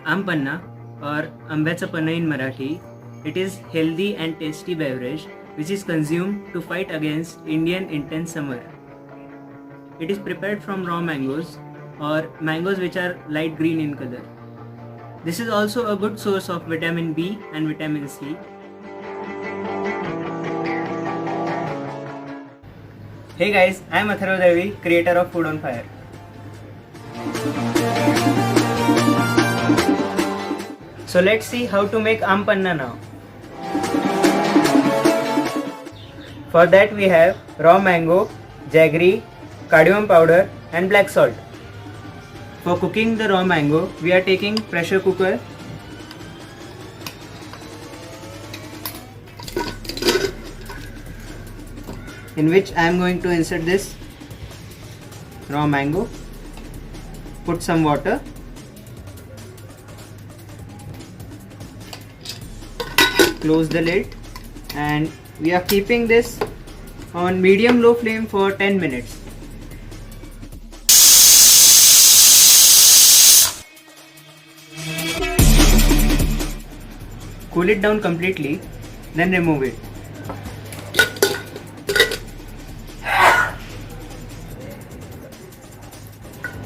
Am panna or आंब्याचा panna in Marathi. It is healthy and tasty beverage which is consumed to fight against Indian intense summer. It is prepared from raw mangoes or mangoes which are light green in color. This is also a good source of vitamin B and vitamin C. Hey guys, I am Atharva Dalvi, creator of Food on Fire. So let's see how to make Am panna now. For that we have raw mango, jaggery, cardamom powder and black salt. For cooking the raw mango, we are taking pressure cooker. In which I am going to insert this raw mango. Put some water. Close the lid and we are keeping this on medium low flame for 10 minutes. Cool it down completely, then remove it.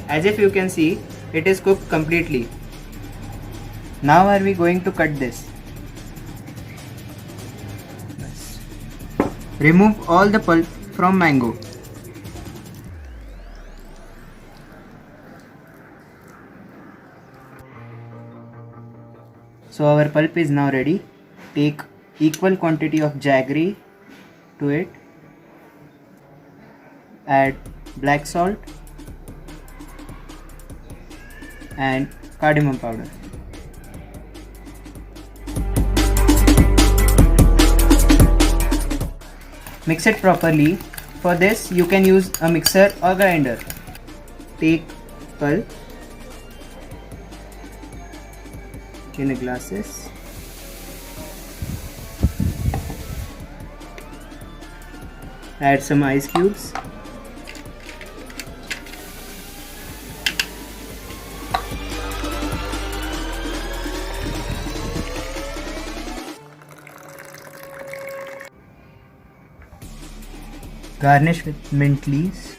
As if you can see, it is cooked completely. Now are we going to cut this? Remove all the pulp from mango. So our pulp is now ready. Take equal quantity of jaggery to it. Add black salt and cardamom powder. Mix it properly. For this you can use a mixer or grinder. Take pulp in the glasses. Add some ice cubes. Garnish with mint leaves.